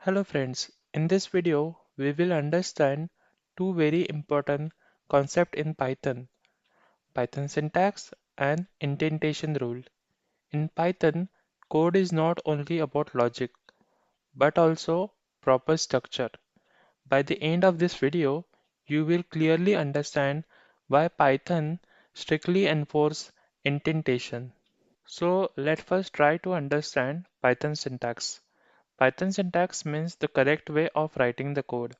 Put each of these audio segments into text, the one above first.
Hello friends, in this video we will understand two very important concepts in Python, Python syntax and indentation rule. In Python, code is not only about logic but also proper structure. By the end of this video, you will clearly understand why Python strictly enforces indentation. So let's first try to understand Python syntax. Python syntax means the correct way of writing the code.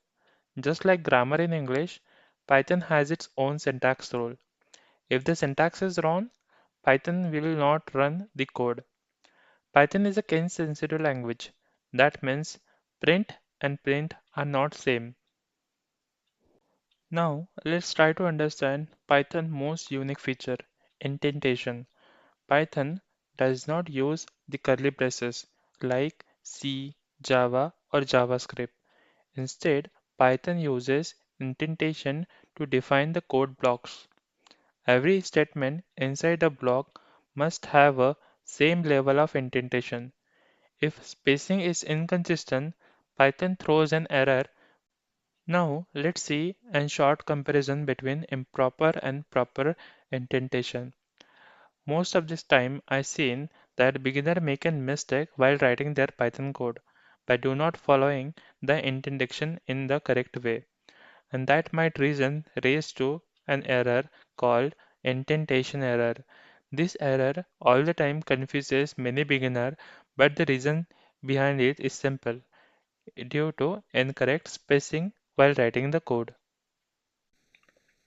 Just like grammar in English, Python has its own syntax rule. If the syntax is wrong, Python will not run the code. Python is a case-sensitive language. That means print and print are not same. Now, let's try to understand Python's most unique feature, indentation. Python does not use the curly braces like C, Java, or JavaScript. Instead, Python uses indentation to define the code blocks. Every statement inside a block must have a same level of indentation. If spacing is inconsistent, Python throws an error. Now, let's see a short comparison between improper and proper indentation. Most of this time, I've seen that beginner make a mistake while writing their Python code by do not following the indentation in the correct way, and that might reason raise to an error called indentation error. This error all the time confuses many beginner, but the reason behind it is simple, due to incorrect spacing while writing the code.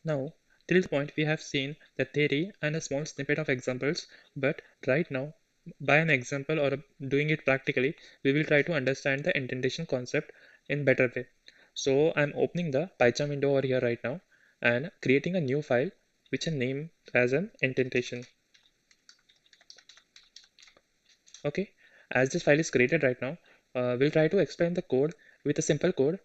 Now, till this point, we have seen the theory and a small snippet of examples, but right now, by an example or doing it practically, we will try to understand the indentation concept in better way. So I'm opening the PyCharm window over here right now and creating a new file which I name as an indentation. Okay, as this file is created right now, we'll try to explain the code with a simple code.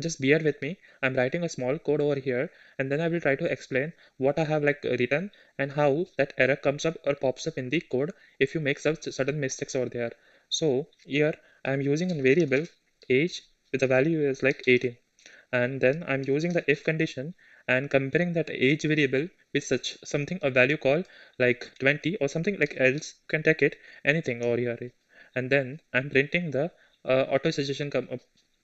Just bear with me. I'm writing a small code over here, and then I will try to explain what I have written and how that error comes up or pops up in the code if you make some certain mistakes over there. So here I'm using a variable age with the value is like 18, and then I'm using the if condition and comparing that age variable with such something a value called like 20 or something like else you can take it anything over here, and then I'm printing the auto suggestion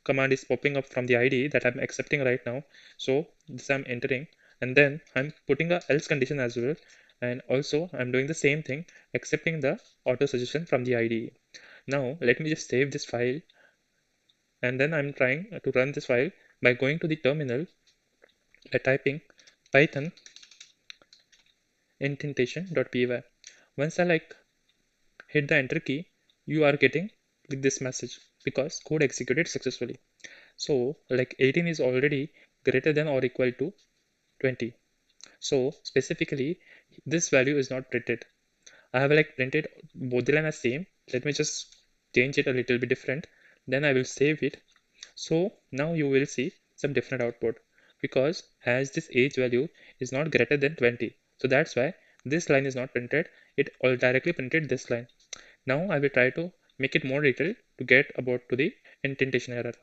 command is popping up from the ID that I'm accepting right now. So this I'm entering, and then I'm putting a else condition as well, and also I'm doing the same thing accepting the auto suggestion from the IDE. Now let me just save this file, and then I'm trying to run this file by going to the terminal by typing python indentation.py. Once I hit the enter key, you are getting this message because code executed successfully. So 18 is already greater than or equal to 20. So specifically this value is not printed. I have printed both the line as same. Let me just change it a little bit different. Then I will save it. So now you will see some different output because as this age value is not greater than 20. So that's why this line is not printed. It all directly printed this line. Now I will try to make it more detailed to get about to the indentation error.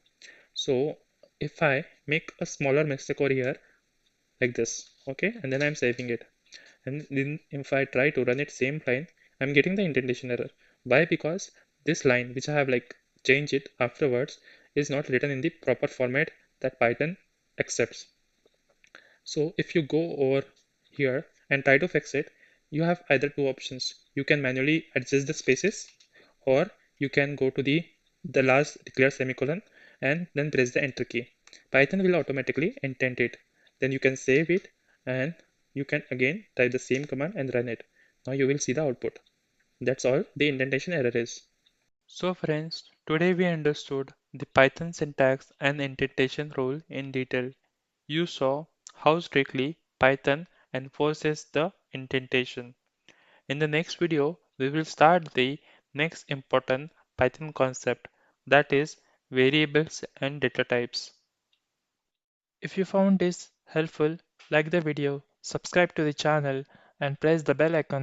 So if I make a smaller mistake over here like this, okay, and then I'm saving it. And then if I try to run it same line, I'm getting the indentation error. Why? Because this line which I have changed it afterwards is not written in the proper format that Python accepts. So if you go over here and try to fix it, you have either two options. You can manually adjust the spaces, or you can go to the last declare semicolon and then press the enter key. Python will automatically indent it. Then you can save it and you can again type the same command and run it. Now you will see the output. That's all the indentation error is. So friends, today we understood the Python syntax and indentation rule in detail. You saw how strictly Python enforces the indentation. In the next video, we will start the next important Python concept, that is variables and data types. If you found this helpful, like the video, subscribe to the channel and press the bell icon